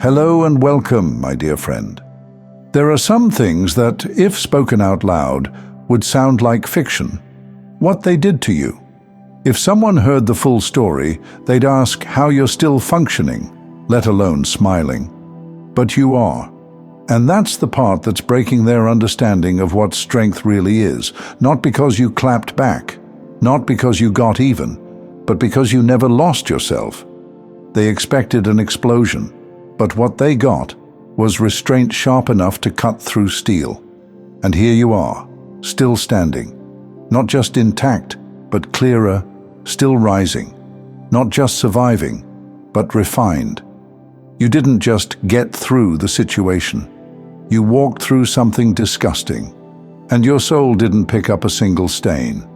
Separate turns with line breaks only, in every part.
Hello and welcome, my dear friend. There are some things that, if spoken out loud, would sound like fiction. What they did to you. If someone heard the full story, they'd ask how you're still functioning, let alone smiling. But you are. And that's the part that's breaking their understanding of what strength really is. Not because you clapped back, not because you got even, but because you never lost yourself. They expected an explosion, but what they got was restraint sharp enough to cut through steel. And here you are, still standing, not just intact, but clearer, still rising, not just surviving, but refined. You didn't just get through the situation. You walked through something disgusting, and your soul didn't pick up a single stain.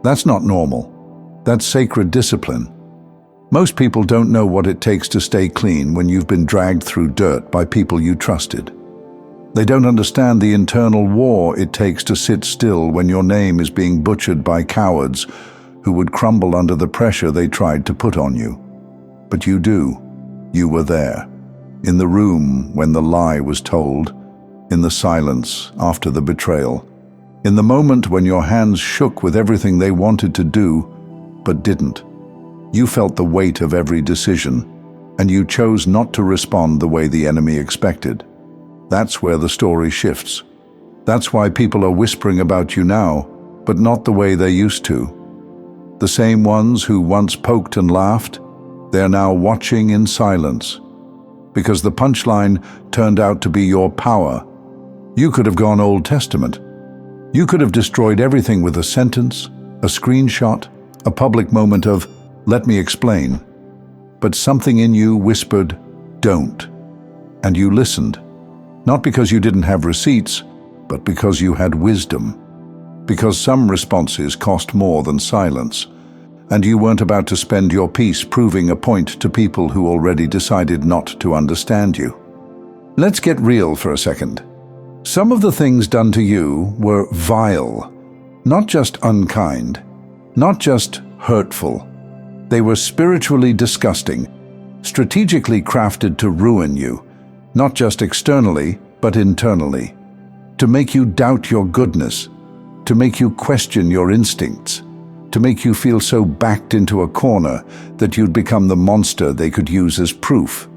That's not normal. That's sacred discipline. Most people don't know what it takes to stay clean when you've been dragged through dirt by people you trusted. They don't understand the internal war it takes to sit still when your name is being butchered by cowards who would crumble under the pressure they tried to put on you. But you do. You were there, in the room when the lie was told, in the silence after the betrayal, in the moment when your hands shook with everything they wanted to do, but didn't. You felt the weight of every decision, and you chose not to respond the way the enemy expected. That's where the story shifts. That's why people are whispering about you now, but not the way they used to. The same ones who once poked and laughed, they're now watching in silence. Because the punchline turned out to be your power. You could have gone Old Testament. You could have destroyed everything with a sentence, a screenshot, a public moment of, "Let me explain." But something in you whispered, "Don't." And you listened, not because you didn't have receipts, but because you had wisdom. Because some responses cost more than silence, and you weren't about to spend your peace proving a point to people who already decided not to understand you. Let's get real for a second. Some of the things done to you were vile, not just unkind, not just hurtful. They were spiritually disgusting, strategically crafted to ruin you, not just externally, but internally, to make you doubt your goodness, to make you question your instincts, to make you feel so backed into a corner that you'd become the monster they could use as proof.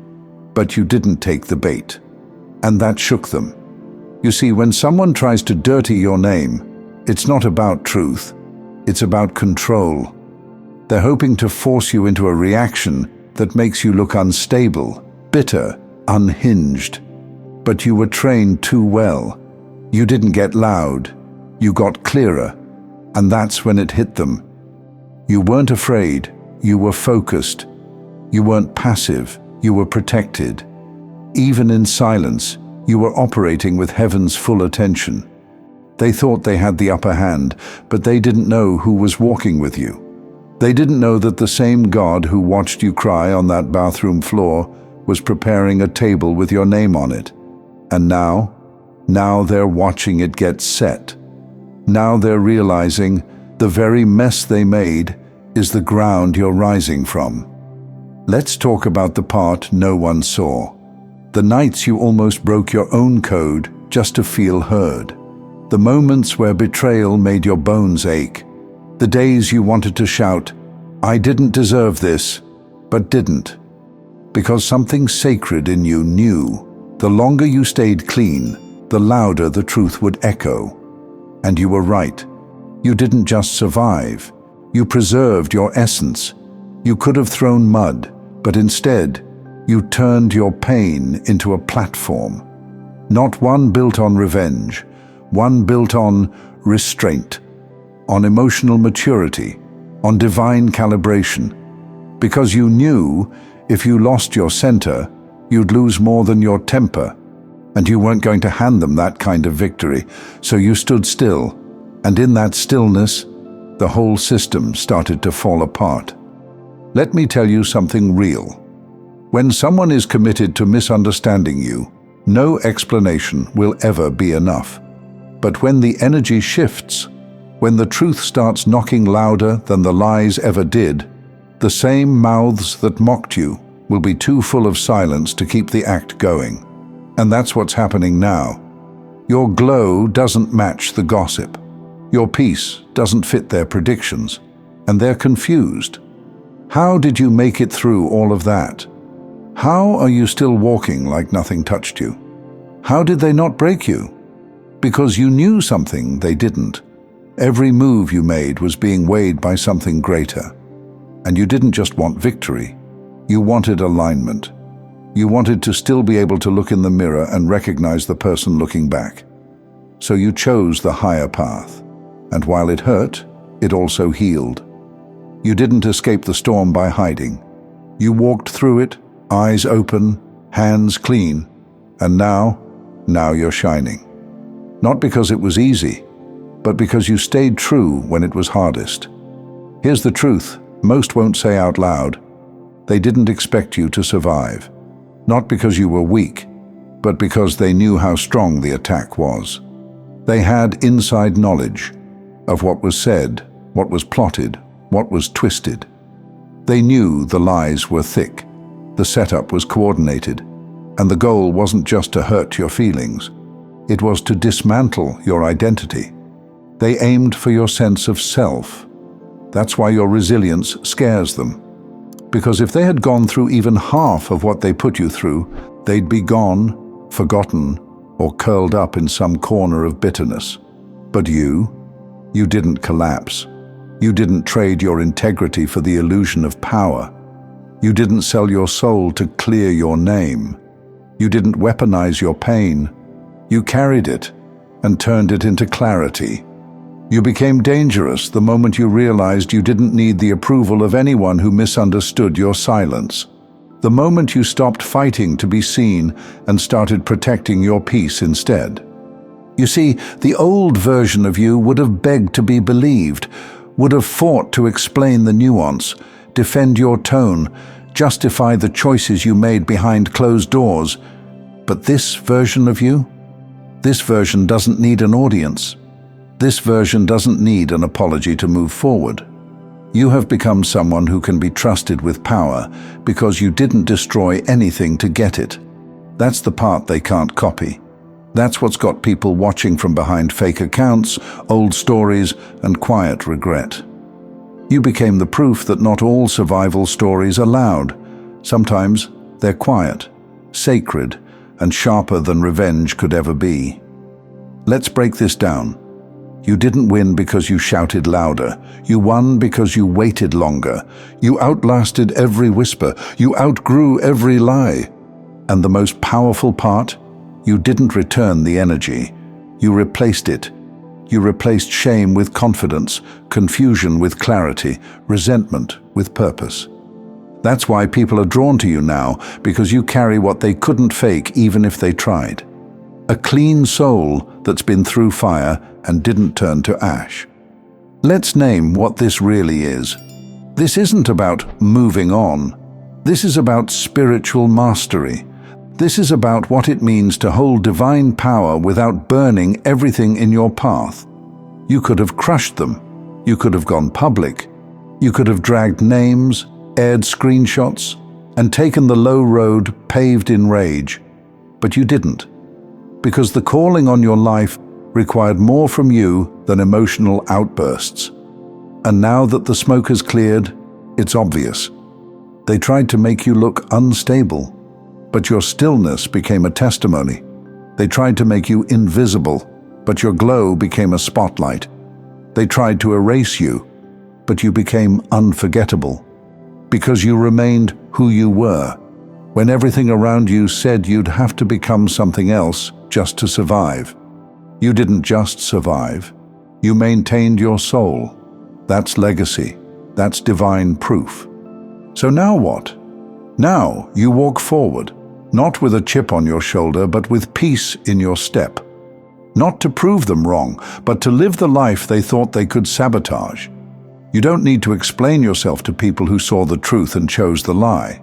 But you didn't take the bait, and that shook them. You see, when someone tries to dirty your name, it's not about truth, it's about control. They're hoping to force you into a reaction that makes you look unstable, bitter, unhinged. But you were trained too well. You didn't get loud, you got clearer, and that's when it hit them. You weren't afraid, you were focused. You weren't passive, you were protected. Even in silence, you were operating with heaven's full attention. They thought they had the upper hand, but they didn't know who was walking with you. They didn't know that the same God who watched you cry on that bathroom floor was preparing a table with your name on it. And now they're watching it get set. Now they're realizing the very mess they made is the ground you're rising from. Let's talk about the part no one saw. The nights you almost broke your own code just to feel heard. The moments where betrayal made your bones ache. The days you wanted to shout, "I didn't deserve this," but didn't. Because something sacred in you knew, the longer you stayed clean, the louder the truth would echo. And you were right. You didn't just survive. You preserved your essence. You could have thrown mud, but instead, you turned your pain into a platform. Not one built on revenge, one built on restraint, on emotional maturity, on divine calibration. Because you knew if you lost your center, you'd lose more than your temper, and you weren't going to hand them that kind of victory. So you stood still, and in that stillness, the whole system started to fall apart. Let me tell you something real. When someone is committed to misunderstanding you, no explanation will ever be enough. But when the energy shifts, when the truth starts knocking louder than the lies ever did, the same mouths that mocked you, will be too full of silence to keep the act going. And that's what's happening now. Your glow doesn't match the gossip. Your peace doesn't fit their predictions, and they're confused. How did you make it through all of that? How are you still walking like nothing touched you? How did they not break you? Because you knew something they didn't. Every move you made was being weighed by something greater. And you didn't just want victory. You wanted alignment. You wanted to still be able to look in the mirror and recognize the person looking back. So you chose the higher path. And while it hurt, it also healed. You didn't escape the storm by hiding. You walked through it, eyes open, hands clean, and now you're shining. Not because it was easy, but because you stayed true when it was hardest. Here's the truth most won't say out loud. They didn't expect you to survive. Not because you were weak, but because they knew how strong the attack was. They had inside knowledge of what was said, what was plotted, what was twisted. They knew the lies were thick, the setup was coordinated, and the goal wasn't just to hurt your feelings. It was to dismantle your identity. They aimed for your sense of self. That's why your resilience scares them. Because if they had gone through even half of what they put you through, they'd be gone, forgotten, or curled up in some corner of bitterness. But you didn't collapse. You didn't trade your integrity for the illusion of power. You didn't sell your soul to clear your name. You didn't weaponize your pain. You carried it and turned it into clarity. You became dangerous the moment you realized you didn't need the approval of anyone who misunderstood your silence. The moment you stopped fighting to be seen and started protecting your peace instead. You see, the old version of you would have begged to be believed, would have fought to explain the nuance, defend your tone, justify the choices you made behind closed doors. But this version of you? This version doesn't need an audience. This version doesn't need an apology to move forward. You have become someone who can be trusted with power because you didn't destroy anything to get it. That's the part they can't copy. That's what's got people watching from behind fake accounts, old stories, and quiet regret. You became the proof that not all survival stories are loud. Sometimes they're quiet, sacred, and sharper than revenge could ever be. Let's break this down. You didn't win because you shouted louder. You won because you waited longer. You outlasted every whisper. You outgrew every lie. And the most powerful part? You didn't return the energy. You replaced it. You replaced shame with confidence, confusion with clarity, resentment with purpose. That's why people are drawn to you now, because you carry what they couldn't fake even if they tried. A clean soul that's been through fire and didn't turn to ash. Let's name what this really is. This isn't about moving on. This is about spiritual mastery. This is about what it means to hold divine power without burning everything in your path. You could have crushed them. You could have gone public. You could have dragged names, aired screenshots, and taken the low road paved in rage. But you didn't. Because the calling on your life required more from you than emotional outbursts. And now that the smoke has cleared, it's obvious. They tried to make you look unstable, but your stillness became a testimony. They tried to make you invisible, but your glow became a spotlight. They tried to erase you, but you became unforgettable. Because you remained who you were, when everything around you said you'd have to become something else just to survive. You didn't just survive. You maintained your soul. That's legacy. That's divine proof. So now what? Now you walk forward, not with a chip on your shoulder, but with peace in your step. Not to prove them wrong, but to live the life they thought they could sabotage. You don't need to explain yourself to people who saw the truth and chose the lie.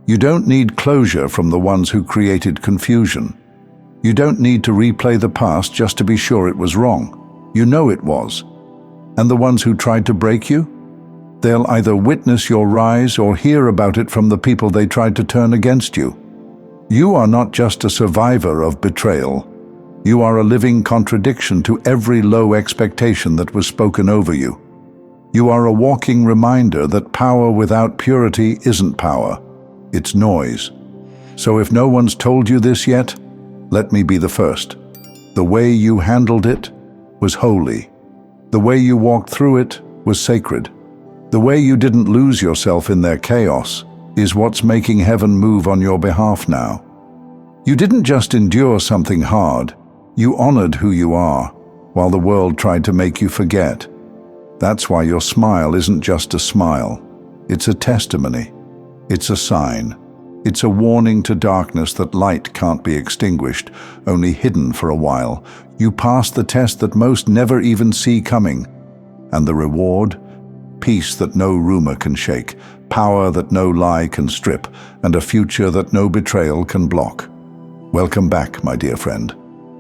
You don't need closure from the ones who created confusion. You don't need to replay the past just to be sure it was wrong. You know it was. And the ones who tried to break you? They'll either witness your rise or hear about it from the people they tried to turn against you. You are not just a survivor of betrayal. You are a living contradiction to every low expectation that was spoken over you. You are a walking reminder that power without purity isn't power, it's noise. So if no one's told you this yet, let me be the first. The way you handled it was holy. The way you walked through it was sacred. The way you didn't lose yourself in their chaos is what's making heaven move on your behalf now. You didn't just endure something hard, you honored who you are, while the world tried to make you forget. That's why your smile isn't just a smile. It's a testimony. It's a sign. It's a warning to darkness that light can't be extinguished, only hidden for a while. You passed the test that most never even see coming. And the reward? Peace that no rumor can shake, power that no lie can strip, and a future that no betrayal can block. Welcome back, my dear friend.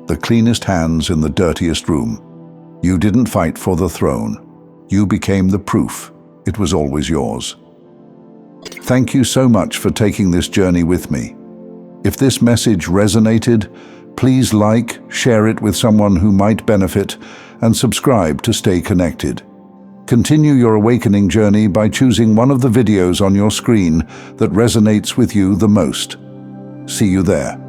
The cleanest hands in the dirtiest room. You didn't fight for the throne. You became the proof. It was always yours. Thank you so much for taking this journey with me. If this message resonated, please like, share it with someone who might benefit, and subscribe to stay connected. Continue your awakening journey by choosing one of the videos on your screen that resonates with you the most. See you there.